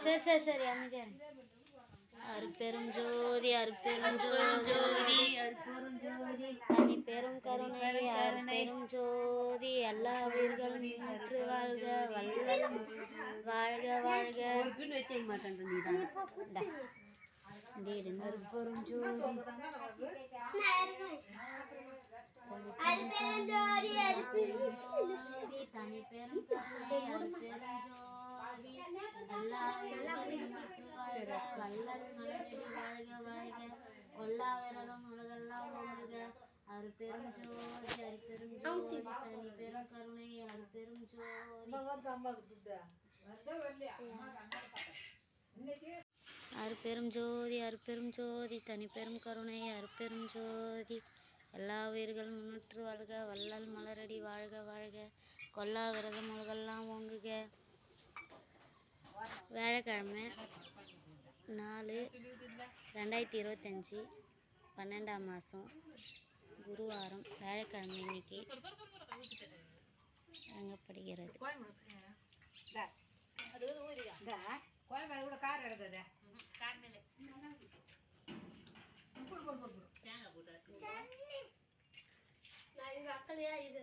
சரி சரி சரி அமைதியா அருட்பெரும் ஜோதி அருட்பெரும் ஜோதி அருட்பெரும் ஜோதி தனி பெரும் கருணை அருட்பெரும் ஜோதி எல்லா உயிர்களும் முற்று வாழ்க வள்ளல் வாழ்க வாழ்க வச்சுக்க மாட்டேன் அருட்பெரும் ஜோதி தனி பெரும் கருணை அருட்பெரும் ஜோதி எல்லா உயிர்களும் வள்ளல் மலரடி வாழ்க வாழ்க கொல்லா விரதம் உலகெல்லாம் ஓடுக அருட்பெரும் ஜோதி அருட்பெரும் ஜோதி தனி பெரும் கருணை அருட்பெரும் ஜோதி அருட்பெரும் ஜோதி அருட்பெரும் ஜோதி தனி பெரும் கருணை அருட்பெரும் ஜோதி எல்லா உயிர்களும் முன்னூற்று வாழ்க வள்ளல் மலரடி வாழ்க வாழ்க கொல்லா விரதம் உலகெல்லாம் ஓங்குக. வியாழக்கிழமை 4/2025 12ஆம் மாதம் குருவாரம் வியாழக்கிழமை இன்னைக்கு வழங்கப்படுகிறது. அக்கலையா இது